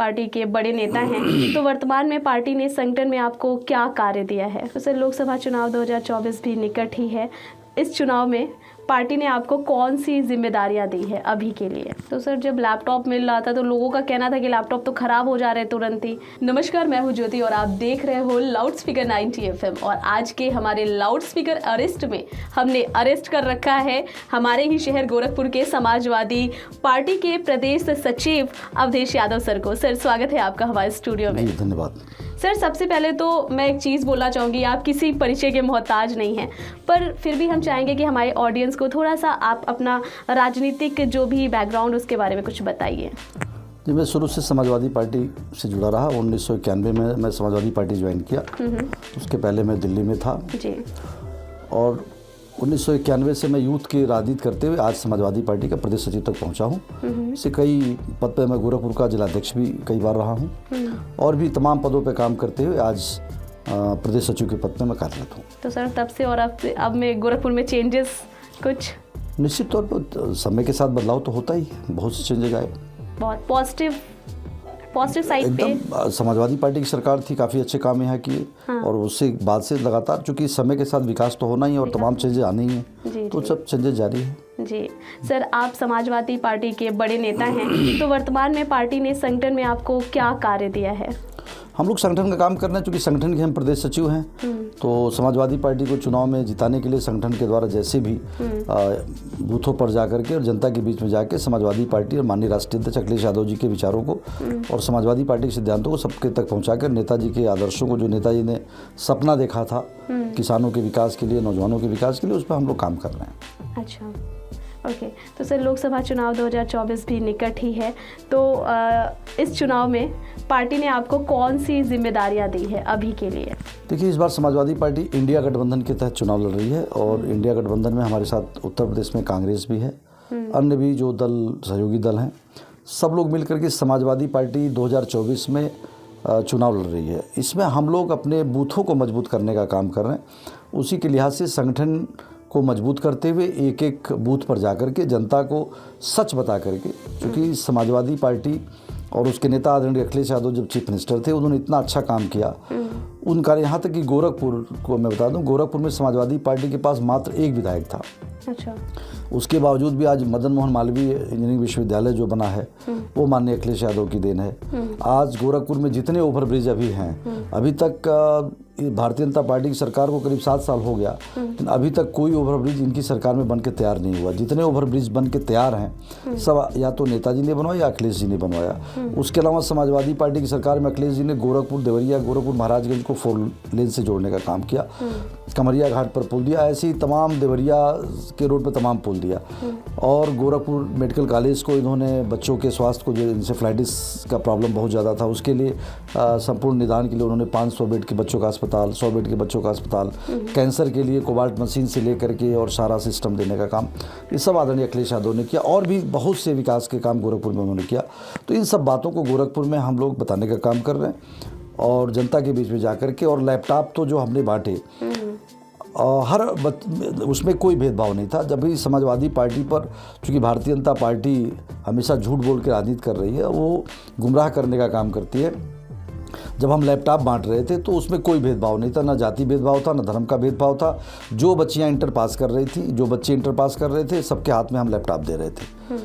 Party के बड़े नेता हैं, तो वर्तमान में पार्टी ने संगठन में आपको क्या कार्य दिया है? तो सर, लोकसभा चुनाव 2024 भी निकट ही है। इस चुनाव में पार्टी ने आपको कौन सी जिम्मेदारियां दी है अभी के लिए? तो सर, जब लैपटॉप मिल रहा था तो लोगों का कहना था कि लैपटॉप तो खराब हो जा रहे तुरंत ही। नमस्कार, मैं हूं ज्योति और आप देख रहे हो लाउड स्पीकर 90 FM। और आज के हमारे लाउड स्पीकर अरेस्ट में हमने अरेस्ट कर रखा है हमारे ही शहर गोरखपुर के समाजवादी पार्टी के प्रदेश सचिव अवधेश यादव सर को। सर, स्वागत है आपका हमारे स्टूडियो में। धन्यवाद सर। सबसे पहले तो मैं एक चीज़ बोलना चाहूँगी, आप किसी परिचय के मोहताज नहीं हैं, पर फिर भी हम चाहेंगे कि हमारे ऑडियंस को थोड़ा सा आप अपना राजनीतिक जो भी बैकग्राउंड उसके बारे में कुछ बताइए। जी, मैं शुरू से समाजवादी पार्टी से जुड़ा रहा। 1991 में मैं समाजवादी पार्टी ज्वाइन किया। उसके पहले मैं दिल्ली में था जी। और 1991 से मैं यूथ की राजनीति करते हुए आज समाजवादी पार्टी का प्रदेश सचिव तक पहुंचा हूं। इससे कई पद पे मैं गोरखपुर का जिलाध्यक्ष भी कई बार रहा हूं और भी तमाम पदों पे काम करते हुए आज प्रदेश सचिव के पद पे मैं कार्यरत हूं। तो सर, तब से और अब में गोरखपुर में चेंजेस कुछ? निश्चित तौर पर समय के साथ बदलाव तो होता ही है, बहुत से चेंजेस आए। बहुत पॉजिटिव साइड पे एकदम समाजवादी पार्टी की सरकार थी, काफ़ी अच्छे काम यहाँ किए। हाँ। और उससे बाद से लगातार, चूंकि समय के साथ विकास तो होना ही है और तमाम चीज़ें आनी ही हैं, तो सब चेंजेस जारी है। जी सर, आप समाजवादी पार्टी के बड़े नेता हैं, तो वर्तमान में पार्टी ने संगठन में आपको क्या कार्य दिया है? हम लोग संगठन का काम कर रहे हैं, चूँकि संगठन के हम प्रदेश सचिव हैं। तो समाजवादी पार्टी को चुनाव में जिताने के लिए संगठन के द्वारा जैसे भी बूथों पर जाकर के और जनता के बीच में जाके समाजवादी पार्टी और माननीय राष्ट्रीय अध्यक्ष अखिलेश यादव जी के विचारों को और समाजवादी पार्टी के सिद्धांतों को सबके तक पहुँचाकर नेताजी के आदर्शों को, जो नेताजी ने सपना देखा था किसानों के विकास के लिए, नौजवानों के विकास के लिए, उस पर हम लोग काम कर रहे हैं। अच्छा, ओके। तो सर, लोकसभा चुनाव 2024 भी निकट ही है, तो इस चुनाव में पार्टी ने आपको कौन सी जिम्मेदारियां दी है अभी के लिए? देखिए, इस बार समाजवादी पार्टी इंडिया गठबंधन के तहत चुनाव लड़ रही है और इंडिया गठबंधन में हमारे साथ उत्तर प्रदेश में कांग्रेस भी है, अन्य भी जो दल सहयोगी दल हैं, सब लोग मिलकर के समाजवादी पार्टी 2024 में चुनाव लड़ रही है। इसमें हम लोग अपने बूथों को मजबूत करने का काम कर रहे हैं। उसी के लिहाज से संगठन को मजबूत करते हुए एक एक बूथ पर जाकर के जनता को सच बता करके, क्योंकि समाजवादी पार्टी और उसके नेता आदरणीय अखिलेश यादव जब चीफ मिनिस्टर थे, उन्होंने इतना अच्छा काम किया उनका, यहाँ तक कि गोरखपुर को मैं बता दूं, गोरखपुर में समाजवादी पार्टी के पास मात्र एक विधायक था। अच्छा। उसके बावजूद भी आज मदन मोहन मालवीय इंजीनियरिंग विश्वविद्यालय जो बना है वो माननीय अखिलेश यादव की देन है। आज गोरखपुर में जितने ओवरब्रिज अभी हैं, अभी तक भारतीय जनता पार्टी की सरकार को करीब 7 साल हो गया, लेकिन अभी तक कोई ओवरब्रिज इनकी सरकार में बन के तैयार नहीं हुआ। जितने ओवरब्रिज बन के तैयार हैं सब या तो नेताजी ने बनवाया या अखिलेश जी ने बनवाया। उसके अलावा समाजवादी पार्टी की सरकार में अखिलेश जी ने गोरखपुर देवरिया, गोरखपुर महाराजगंज को 4 लेन से जोड़ने का काम किया, कमरिया घाट पर पुल दिया, ऐसे ही तमाम देवरिया के रोड पर तमाम पुल दिया। और गोरखपुर मेडिकल कॉलेज को इन्होंने बच्चों के स्वास्थ्य को, जो इंसेफ्लाइटिस का प्रॉब्लम बहुत ज़्यादा था, उसके लिए संपूर्ण निदान के लिए उन्होंने 500 बेड के बच्चों का अस्पताल, 100 बेड के बच्चों का अस्पताल, कैंसर के लिए कोबाल्ट मशीन से लेकर के और सारा सिस्टम देने का काम, ये सब आदरणीय अखिलेश यादव ने किया। और भी बहुत से विकास के काम गोरखपुर में उन्होंने किया। तो इन सब बातों को गोरखपुर में हम लोग बताने का काम कर रहे हैं और जनता के बीच में जाकर के। और लैपटॉप तो जो हमने बांटे, उसमें कोई भेदभाव नहीं था। जब भी समाजवादी पार्टी पर, चूँकि भारतीय जनता पार्टी हमेशा झूठ बोल के राजनीति कर रही है, वो गुमराह करने का काम करती है। जब हम लैपटॉप बांट रहे थे तो उसमें कोई भेदभाव नहीं था, ना जाति भेदभाव था, ना धर्म का भेदभाव था। जो बच्चियां इंटर पास कर रही थी, जो बच्चे इंटर पास कर रहे थे, सबके हाथ में हम लैपटॉप दे रहे थे।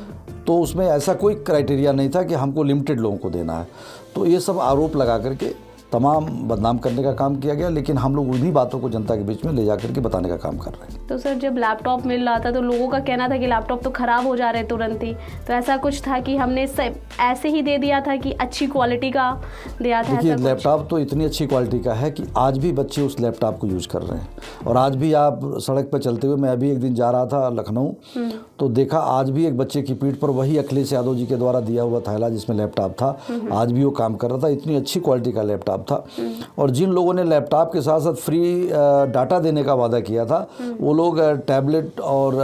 तो उसमें ऐसा कोई क्राइटेरिया नहीं था कि हमको लिमिटेड लोगों को देना है। तो ये सब आरोप लगा करके तमाम बदनाम करने का काम किया गया, लेकिन हम लोग उन्हीं बातों को जनता के बीच में ले जाकर के बताने का काम कर रहे हैं। तो सर, जब लैपटॉप मिल रहा था तो लोगों का कहना था कि लैपटॉप तो ख़राब हो जा रहे तुरंत ही, तो ऐसा कुछ था कि हमने ऐसे ही दे दिया था कि अच्छी क्वालिटी का दिया था? देखिए, लैपटॉप तो इतनी अच्छी क्वालिटी का है कि आज भी बच्चे उस लैपटॉप को यूज़ कर रहे हैं। और आज भी आप सड़क पर चलते हुए, मैं अभी एक दिन जा रहा था लखनऊ, तो देखा आज भी एक बच्चे की पीठ पर वही अखिलेश यादव जी के द्वारा दिया हुआ थैला जिसमें लैपटॉप था, आज भी वो काम कर रहा था। इतनी अच्छी क्वालिटी का लैपटॉप था। और जिन लोगों ने लैपटॉप के साथ साथ फ्री डाटा देने का वादा किया था, वो लोग टैबलेट और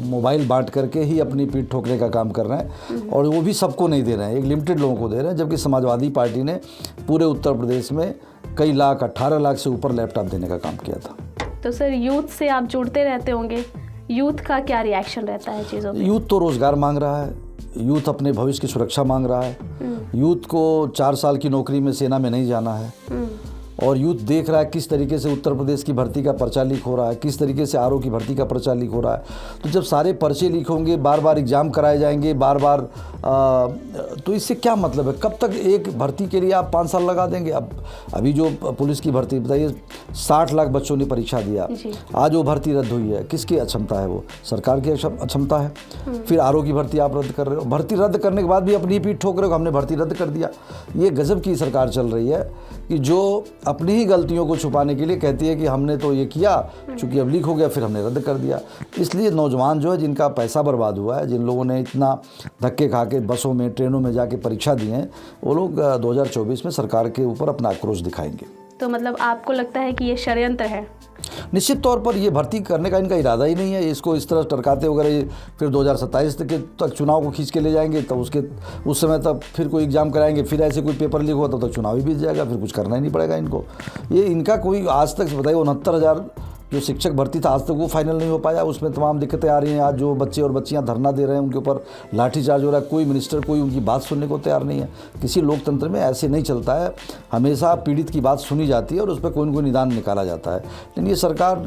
मोबाइल बांट करके ही अपनी पीठ ठोकने का काम कर रहे हैं। और वो भी सबको नहीं दे रहे हैं, एक लिमिटेड लोगों को दे रहे हैं। जबकि समाजवादी पार्टी ने पूरे उत्तर प्रदेश में कई लाख, 18 लाख से ऊपर लैपटॉप देने का काम किया था। तो सर, यूथ से आप जुड़ते रहते होंगे, यूथ का क्या रिएक्शन रहता है चीज़ों पे? यूथ तो रोज़गार मांग रहा है, यूथ अपने भविष्य की सुरक्षा मांग रहा है। यूथ को 4 साल की नौकरी में सेना में नहीं जाना है। और यूथ देख रहा है किस तरीके से उत्तर प्रदेश की भर्ती का पर्चा लीक हो रहा है, किस तरीके से आरओ की भर्ती का पर्चा लीक हो रहा है। तो जब सारे पर्चे लीक होंगे, बार बार एग्ज़ाम कराए जाएंगे, बार बार तो इससे क्या मतलब है? कब तक एक भर्ती के लिए आप 5 साल लगा देंगे? अभी जो पुलिस की भर्ती बताइए, 60 लाख बच्चों ने परीक्षा दिया, आज वो भर्ती रद्द हुई है। किसकी अक्षमता है? वो सरकार की अक्षमता है। फिर आरओ की भर्ती आप रद्द कर रहे हो, भर्ती रद्द करने के बाद भी अपनी पीठ ठोक रहे हो, हमने भर्ती रद्द कर दिया। ये गजब की सरकार चल रही है कि जो अपनी ही गलतियों को छुपाने के लिए कहती है कि हमने तो ये किया, चूंकि अब लीक हो गया फिर हमने रद्द कर दिया। इसलिए नौजवान जो है, जिनका पैसा बर्बाद हुआ है, जिन लोगों ने इतना धक्के खा के बसों में, ट्रेनों में जाके परीक्षा दी है, वो लोग 2024 में सरकार के ऊपर अपना आक्रोश दिखाएंगे। तो मतलब आपको लगता है कि ये षड्यंत्र है? निश्चित तौर पर ये भर्ती करने का इनका इरादा ही नहीं है। इसको इस तरह टरकाते वगैरह फिर 2027 तक चुनाव को खींच के ले जाएंगे, तब उस समय तक फिर कोई एग्ज़ाम कराएंगे, फिर ऐसे कोई पेपर लीक हुआ तब तक चुनाव ही बीत जाएगा, फिर कुछ करना ही नहीं पड़ेगा इनको। ये इनका कोई आज तक बताइए 69,000 जो शिक्षक भर्ती था आज तक वो फाइनल नहीं हो पाया। उसमें तमाम दिक्कतें आ रही हैं। आज जो बच्चे और बच्चियां धरना दे रहे हैं, उनके ऊपर लाठीचार्ज हो रहा है। कोई मिनिस्टर, कोई उनकी बात सुनने को तैयार नहीं है। किसी लोकतंत्र में ऐसे नहीं चलता है। हमेशा पीड़ित की बात सुनी जाती है और उस पर कोई न कोई निदान निकाला जाता है। लेकिन ये सरकार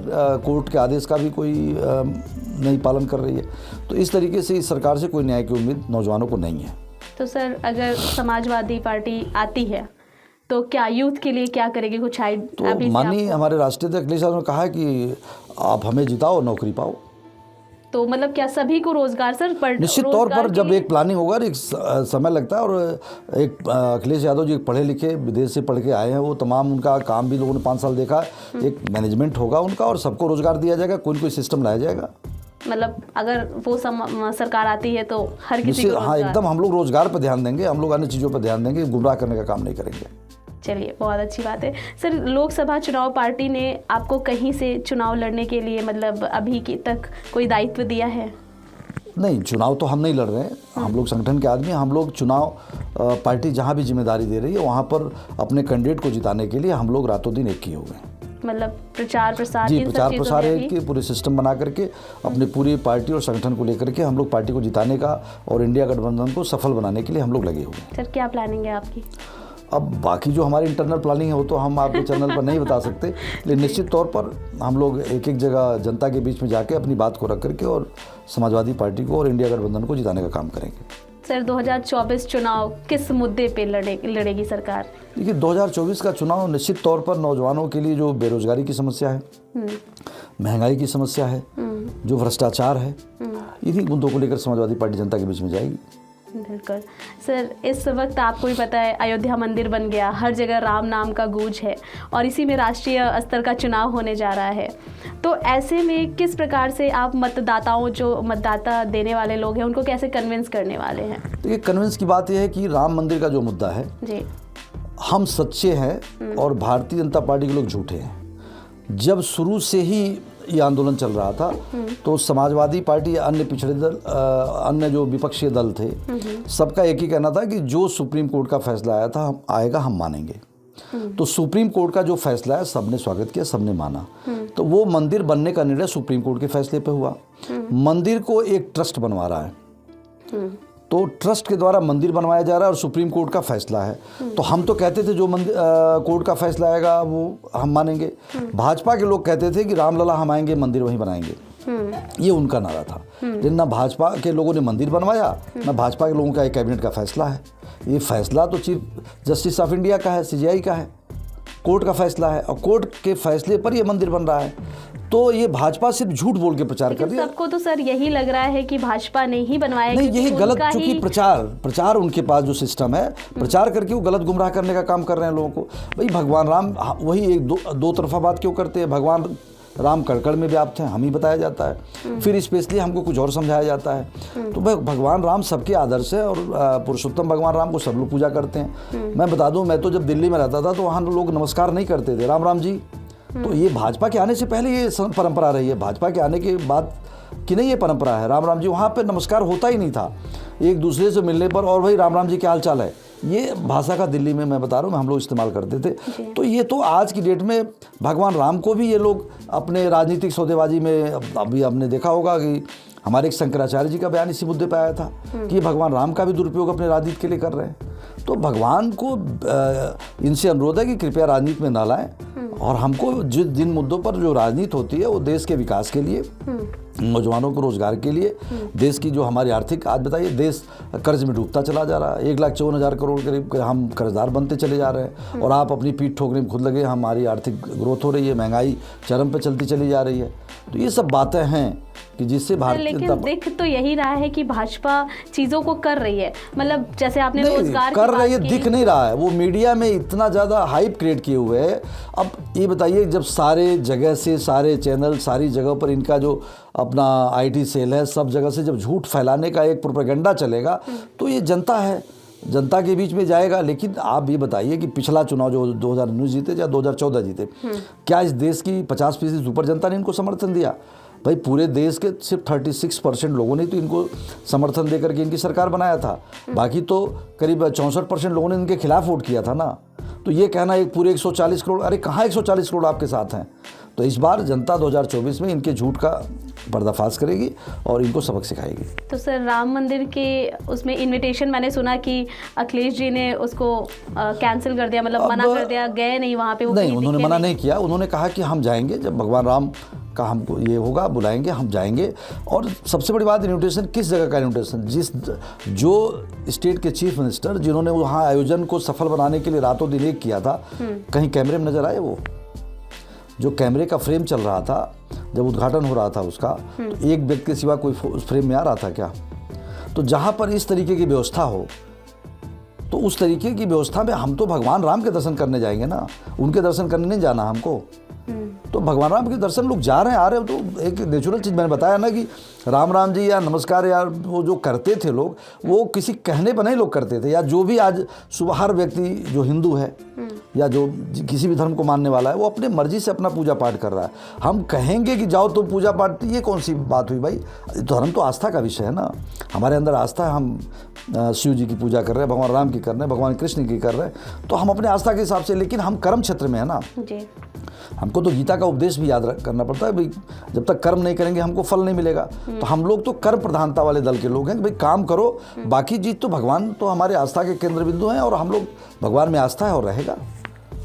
कोर्ट के आदेश का भी कोई नहीं पालन कर रही है। तो इस तरीके से इस सरकार से कोई न्याय की उम्मीद नौजवानों को नहीं है। तो सर, अगर समाजवादी पार्टी आती है तो क्या यूथ के लिए क्या करेगी? कुछ तो माननीय हमारे राष्ट्रीय अध्यक्ष अखिलेश यादव ने कहा है कि आप हमें जिताओ, नौकरी पाओ। तो मतलब क्या सभी को रोजगार सर? निश्चित तौर पर जब एक प्लानिंग होगा, एक समय लगता है। और एक अखिलेश यादव जी पढ़े लिखे, विदेश से पढ़ के आए हैं, वो तमाम उनका काम भी लोगों ने 5 साल देखा। एक मैनेजमेंट होगा उनका और सबको रोजगार दिया जाएगा, कोई न कोई सिस्टम लाया जाएगा। मतलब अगर वो सरकार आती है तो हर किसी को हाँ, एकदम हम लोग रोजगार पर ध्यान देंगे, हम लोग अन्य चीज़ों पर ध्यान देंगे, गुमराह करने का काम नहीं करेंगे। चलिए, बहुत अच्छी बात है सर। लोकसभा चुनाव पार्टी ने आपको कहीं से चुनाव लड़ने के लिए मतलब अभी तक कोई दायित्व दिया है? नहीं, चुनाव तो हम नहीं लड़ रहे हैं। हम लोग संगठन के आदमी, हम लोग चुनाव पार्टी जहां भी जिम्मेदारी दे रही है वहां पर अपने कैंडिडेट को जिताने के लिए हम लोग रातों दिन एक किए हुए हैं। मतलब प्रचार प्रसार? जी, प्रचार प्रसार है कि पूरे सिस्टम बना करके अपनी पूरी पार्टी और संगठन को लेकर के हम लोग पार्टी को जिताने का और इंडिया गठबंधन को सफल बनाने के लिए हम लोग लगे हुए हैं। सर, क्या प्लानिंग है आपकी? अब बाकी जो हमारी इंटरनल प्लानिंग है वो तो हम आपके चैनल पर नहीं बता सकते, लेकिन निश्चित तौर पर हम लोग एक एक जगह जनता के बीच में जाके अपनी बात को रख करके और समाजवादी पार्टी को और इंडिया गठबंधन को जिताने का काम करेंगे। सर, 2024 चुनाव किस मुद्दे पे लड़ेगी सरकार? देखिए, 2024 का चुनाव निश्चित तौर पर नौजवानों के लिए जो बेरोजगारी की समस्या है, महंगाई की समस्या है, जो भ्रष्टाचार है, इन्हीं मुद्दों को लेकर समाजवादी पार्टी जनता के बीच में जाएगी। बिल्कुल सर। इस वक्त आपको भी पता है अयोध्या मंदिर बन गया, हर जगह राम नाम का गूंज है और इसी में राष्ट्रीय स्तर का चुनाव होने जा रहा है। तो ऐसे में किस प्रकार से आप मतदाताओं, जो मतदाता देने वाले लोग हैं, उनको कैसे कन्विंस करने वाले हैं? देखिए, कन्विंस की बात यह है कि राम मंदिर का जो मुद्दा है जी, हम सच्चे हैं और भारतीय जनता पार्टी के लोग झूठे हैं। जब शुरू से ही ये आंदोलन चल रहा था तो समाजवादी पार्टी, अन्य पिछड़े दल, अन्य जो विपक्षी दल थे, सबका एक ही कहना था कि जो सुप्रीम कोर्ट का फैसला आएगा हम मानेंगे। तो सुप्रीम कोर्ट का जो फैसला है सबने स्वागत किया, सबने माना। तो वो मंदिर बनने का निर्णय सुप्रीम कोर्ट के फैसले पे हुआ। मंदिर को एक ट्रस्ट बनवा रहा है, तो ट्रस्ट के द्वारा मंदिर बनवाया जा रहा है और सुप्रीम कोर्ट का फैसला है। तो हम तो कहते थे जो कोर्ट का फैसला आएगा वो हम मानेंगे। भाजपा के लोग कहते थे कि रामलला हम आएंगे, मंदिर वहीं बनाएंगे। ये उनका नारा था। लेकिन ना भाजपा के लोगों ने मंदिर बनवाया, ना भाजपा के लोगों का एक कैबिनेट का फैसला है। ये फैसला तो चीफ जस्टिस ऑफ इंडिया का है, CJI का है, कोर्ट का फैसला है और कोर्ट के फैसले पर ये मंदिर बन रहा है। तो ये भाजपा सिर्फ झूठ बोल के प्रचार कर रही है। सबको तो सर यही लग रहा है कि भाजपा ने ही बनवाया। नहीं, यही गलत, चूंकि प्रचार उनके पास जो सिस्टम है, प्रचार करके वो गलत गुमराह करने का काम कर रहे हैं लोगों को। भाई भगवान राम, वही एक दो तरफा बात क्यों करते हैं? भगवान राम कड़कड़ में व्याप्त हैं, हम ही बताया जाता है, फिर स्पेशली हमको कुछ और समझाया जाता है। तो भगवान राम सबके आदर्श है और पुरुषोत्तम भगवान राम को सब लोग पूजा करते हैं। मैं बता दूं, मैं तो जब दिल्ली में रहता था तो वहाँ लोग नमस्कार नहीं करते थे, राम राम जी। तो ये भाजपा के आने से पहले ये परंपरा रही है, भाजपा के आने के बाद की नहीं ये परंपरा है। राम राम जी वहाँ पे नमस्कार होता ही नहीं था, एक दूसरे से मिलने पर और भाई राम राम जी क्या हाल चाल है, ये भाषा का दिल्ली में मैं बता रहा हूँ हम लोग इस्तेमाल करते थे। तो ये तो आज की डेट में भगवान राम को भी ये लोग अपने राजनीतिक सौदेबाजी में, अभी आपने देखा होगा कि हमारे एक शंकराचार्य जी का बयान इसी मुद्दे पर आया था कि ये भगवान राम का भी दुरुपयोग अपने राजनीति के लिए कर रहे हैं। तो भगवान को इनसे अनुरोध है कि कृपया राजनीति में ना लाएं, और हमको जिन मुद्दों पर जो राजनीति होती है वो देश के विकास के लिए, नौजवानों को रोजगार के लिए, देश की जो हमारी आर्थिक, आज बताइए देश कर्ज में डूबता चला जा रहा है, 1,54,000 करोड़ करीब हम कर्जदार बनते चले जा रहे हैं, और आप अपनी पीठ ठोकने में खुद लगे, हमारी आर्थिक ग्रोथ हो रही है, महंगाई चरम पर चलती चली जा रही है। तो ये सब बातें हैं कि जिससे भारतीय लेकिन दिख तो यही रहा है कि भाजपा चीज़ों को कर रही है, मतलब जैसे आपने रोजगार कर रही है, दिख नहीं रहा है। वो मीडिया में इतना ज़्यादा हाइप क्रिएट किए हुए है। अब ये बताइए, जब सारे जगह से, सारे चैनल, सारी जगह पर इनका जो अपना IT सेल है, सब जगह से जब झूठ फैलाने का एक प्रोपेगेंडा चलेगा, तो ये जनता है, जनता के बीच में जाएगा। लेकिन आप ये बताइए कि पिछला चुनाव जो 2019 जीते या 2014 जीते, क्या इस देश की 50% सुपर जनता ने इनको समर्थन दिया? भाई पूरे देश के सिर्फ 36% लोगों ने तो इनको समर्थन देकर के इनकी सरकार बनाया था, बाकी तो करीब 64% लोगों ने इनके खिलाफ वोट किया था ना। तो ये कहना एक पूरे 140 करोड़, अरे कहाँ 140 करोड़ आपके साथ हैं? तो इस बार जनता 2024 में इनके झूठ का पर्दाफाश करेगी और इनको सबक सिखाएगी। तो सर, राम मंदिर के उसमें इनविटेशन मैंने सुना कि अखिलेश जी ने उसको कैंसिल कर दिया, मतलब मना कर दिया, गए नहीं वहाँ पे। वो नहीं, उन्होंने मना नहीं किया। उन्होंने कहा कि हम जाएंगे, जब भगवान राम का हमको ये होगा बुलाएंगे, हम जाएंगे। और सबसे बड़ी बात, इन्विटेशन किस जगह का इन्विटेशन? जो स्टेट के चीफ मिनिस्टर जिन्होंने वहाँ आयोजन को सफल बनाने के लिए रातों दिन एक किया था, कहीं कैमरे में नजर आए? वो जो कैमरे का फ्रेम चल रहा था जब उद्घाटन हो रहा था उसका, तो एक व्यक्ति के सिवा कोई उस फ्रेम में आ रहा था क्या? तो जहाँ पर इस तरीके की व्यवस्था हो, तो उस तरीके की व्यवस्था में हम तो भगवान राम के दर्शन करने जाएंगे ना, उनके दर्शन करने नहीं जाना हमको। तो भगवान राम के दर्शन लोग जा रहे हैं, आ रहे हैं, तो एक नेचुरल चीज़ मैंने बताया ना कि राम राम जी या नमस्कार या वो जो करते थे लोग, वो किसी कहने पर नहीं लोग करते थे। या जो भी आज सुबह हर व्यक्ति जो हिंदू है या जो किसी भी धर्म को मानने वाला है, वो अपने मर्जी से अपना पूजा पाठ कर रहा है। हम कहेंगे कि जाओ तो पूजा पाठ, ये कौन सी बात हुई भाई? धर्म तो आस्था का विषय है ना, हमारे अंदर आस्था है। हम शिव जी की पूजा कर रहे हैं, भगवान राम की कर रहे हैं, भगवान कृष्ण की कर रहे हैं, तो हम अपने आस्था के हिसाब से। लेकिन हम कर्म क्षेत्र में है ना जी। हमको तो गीता का उपदेश भी याद करना पड़ता है भाई, जब तक कर्म नहीं करेंगे हमको फल नहीं मिलेगा। तो हम लोग तो कर्म प्रधानता वाले दल के लोग हैं कि भाई काम करो, बाकी चीज़ तो भगवान तो हमारे आस्था के केंद्र बिंदु हैं, और हम लोग भगवान में आस्था है और रहेगा।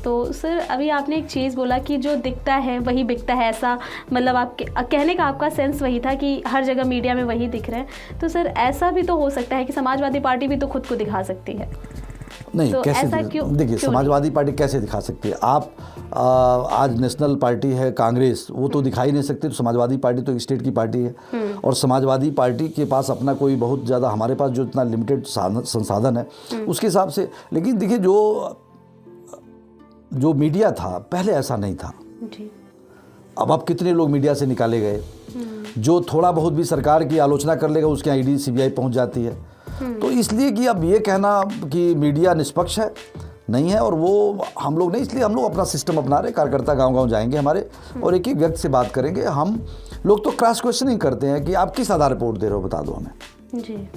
तो सर, अभी आपने एक चीज़ बोला कि जो दिखता है वही बिकता है, ऐसा मतलब आपके कहने का आपका सेंस वही था कि हर जगह मीडिया में वही दिख रहे हैं। तो सर, ऐसा भी तो हो सकता है कि समाजवादी पार्टी भी तो खुद को दिखा सकती है। नहीं, तो कैसे देखिए, समाजवादी पार्टी कैसे दिखा सकती है? आप आज नेशनल पार्टी है कांग्रेस, वो तो दिखा ही नहीं सकती। तो समाजवादी पार्टी तो एक स्टेट की पार्टी है, और समाजवादी पार्टी के पास अपना कोई बहुत ज़्यादा, हमारे पास जो इतना लिमिटेड संसाधन है उसके हिसाब से। लेकिन देखिए, जो मीडिया था पहले ऐसा नहीं था जी। अब कितने लोग मीडिया से निकाले गए, जो थोड़ा बहुत भी सरकार की आलोचना कर लेगा उसके यहाँ ईडी CBI पहुँच जाती है। तो इसलिए कि अब ये कहना कि मीडिया निष्पक्ष है, नहीं है, और वो हम लोग नहीं, इसलिए हम लोग अपना सिस्टम अपना रहे। कार्यकर्ता गांव-गांव जाएंगे हमारे, और एक एक व्यक्ति से बात करेंगे। हम लोग तो क्रॉस क्वेश्चनिंग करते हैं कि आप किस आधार पर वोट दे रहे हो, बता दो हमें जी।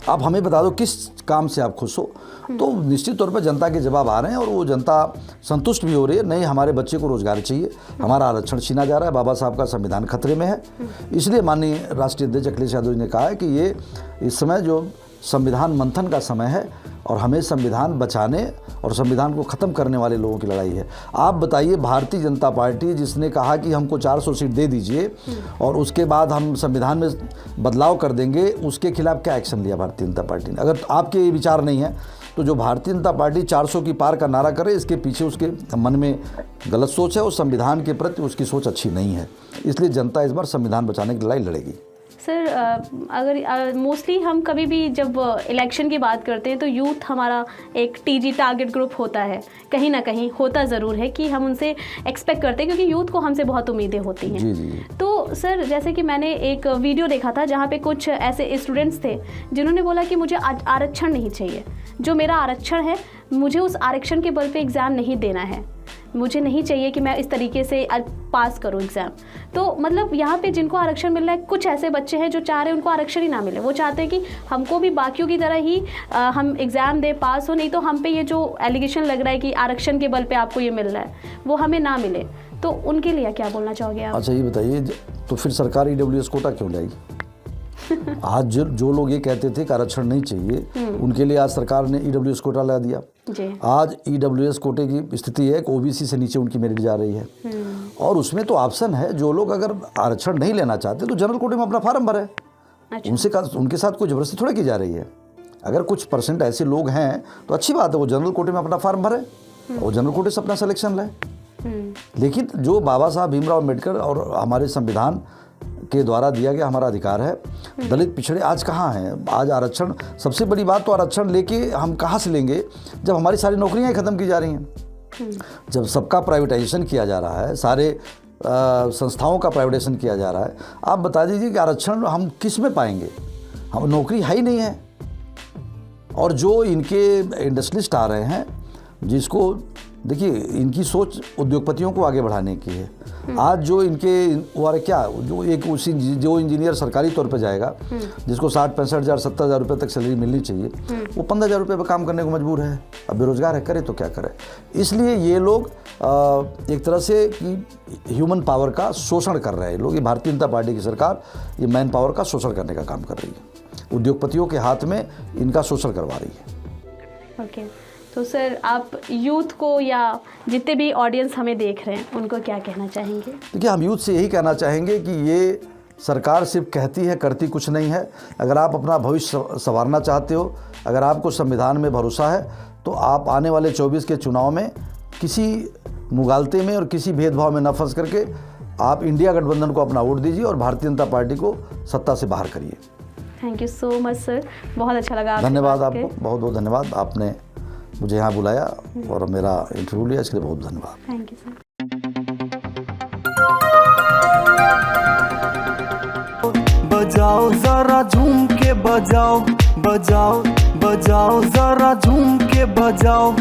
आप हमें बता दो किस काम से आप खुश हो। तो निश्चित तौर पर जनता के जवाब आ रहे हैं, और वो जनता संतुष्ट भी हो रही है। नहीं, हमारे बच्चे को रोजगार चाहिए, हमारा आरक्षण छीना जा रहा है, बाबा साहब का संविधान खतरे में है। इसलिए माननीय राष्ट्रीय अध्यक्ष अखिलेश यादव जी ने कहा है कि ये इस समय जो संविधान मंथन का समय है, और हमें संविधान बचाने और संविधान को ख़त्म करने वाले लोगों की लड़ाई है। आप बताइए, भारतीय जनता पार्टी जिसने कहा कि हमको 400 सीट दे दीजिए और उसके बाद हम संविधान में बदलाव कर देंगे, उसके खिलाफ क्या एक्शन लिया भारतीय जनता पार्टी ने? अगर आपके ये विचार नहीं है, तो जो भारतीय जनता पार्टी 400 की पार का नारा करे, इसके पीछे उसके मन में गलत सोच है, और संविधान के प्रति उसकी सोच अच्छी नहीं है। इसलिए जनता इस बार संविधान बचाने की लड़ाई लड़ेगी। सर, अगर मोस्टली हम कभी भी जब इलेक्शन की बात करते हैं तो यूथ हमारा एक TG टारगेट ग्रुप होता है, कहीं ना कहीं होता ज़रूर है कि हम उनसे एक्सपेक्ट करते हैं, क्योंकि यूथ को हमसे बहुत उम्मीदें होती हैं। जी जी। तो सर, जैसे कि मैंने एक वीडियो देखा था जहाँ पे कुछ ऐसे स्टूडेंट्स थे जिन्होंने बोला कि मुझे आरक्षण नहीं चाहिए, जो मेरा आरक्षण है मुझे उस आरक्षण के बल पे एग्ज़ाम नहीं देना है, मुझे नहीं चाहिए कि मैं इस तरीके से पास करूं एग्ज़ाम। तो मतलब यहाँ पे जिनको आरक्षण मिल रहा है, कुछ ऐसे बच्चे हैं जो चाह रहे हैं उनको आरक्षण ही ना मिले। वो चाहते हैं कि हमको भी बाकियों की तरह ही हम एग्ज़ाम दे, पास हो, नहीं तो हम पे ये जो एलिगेशन लग रहा है कि आरक्षण के बल पे आपको ये मिल रहा है, वो हमें ना मिले। तो उनके लिए क्या बोलना चाहोगे आप? अच्छा, ये बताइए, तो फिर सरकार EWS कोटा क्यों लाएगी? आज जो लोग ये कहते थे कि आरक्षण नहीं चाहिए, उनके लिए आज सरकार ने ईडब्ल्यूएस कोटा लगा दिया। आज ईडब्ल्यूएस कोटे की स्थिति है कि ओबीसी से नीचे उनकी मेरिट जा रही है, और उसमें तो ऑप्शन है, जो लोग अगर आरक्षण नहीं लेना चाहते तो जनरल कोटे में अपना फार्म भरे। उनके साथ कोई जबरदस्ती थोड़ा की जा रही है। अगर कुछ % ऐसे लोग हैं तो अच्छी बात है, वो जनरल कोटे में अपना फार्म भरे और जनरल कोटे से अपना सिलेक्शन ले। लेकिन जो बाबा साहब भीमराव अम्बेडकर और हमारे संविधान के द्वारा दिया गया हमारा अधिकार है, दलित पिछड़े आज कहाँ हैं? आज आरक्षण, सबसे बड़ी बात तो आरक्षण लेके हम कहाँ से लेंगे जब हमारी सारी नौकरियाँ ख़त्म की जा रही हैं, जब सबका प्राइवेटाइजेशन किया जा रहा है, सारे संस्थाओं का प्राइवेटाइजेशन किया जा रहा है। आप बता दीजिए कि आरक्षण हम किस में पाएंगे? हम नौकरी है ही नहीं है। और जो इनके इंडस्ट्रियलिस्ट आ रहे हैं, जिसको देखिए, इनकी सोच उद्योगपतियों को आगे बढ़ाने की है। आज जो इनके वो क्या, जो एक उसी जो इंजीनियर सरकारी तौर पे जाएगा, जिसको 60-65 हज़ार 70 हज़ार रुपये तक सैलरी मिलनी चाहिए, वो 15 हज़ार रुपये पर काम करने को मजबूर है। अब बेरोजगार है, करे तो क्या करे? इसलिए ये लोग एक तरह से ह्यूमन पावर का शोषण कर रहे हैं लोग। ये भारतीय जनता पार्टी की सरकार ये मैन पावर का शोषण करने का काम कर रही है, उद्योगपतियों के हाथ में इनका शोषण करवा रही है। ओके, तो सर आप यूथ को या जितने भी ऑडियंस हमें देख रहे हैं उनको क्या कहना चाहेंगे? देखिए, हम यूथ से यही कहना चाहेंगे कि ये सरकार सिर्फ कहती है, करती कुछ नहीं है। अगर आप अपना भविष्य संवारना चाहते हो, अगर आपको संविधान में भरोसा है, तो आप आने वाले 24 के चुनाव में किसी मुगालते में और किसी भेदभाव में न फंस करके आप इंडिया गठबंधन को अपना वोट दीजिए और भारतीय जनता पार्टी को सत्ता से बाहर करिए। Thank you so much sir, बहुत अच्छा लगा। धन्यवाद आपको, बहुत बहुत धन्यवाद। आपने मुझे यहाँ बुलाया और मेरा इंटरव्यू लिया, इसके लिए बहुत धन्यवाद। Thank you sir. बजाओ जरा झूम के बजाओ, बजाओ बजाओ जरा झूम के बजाओ।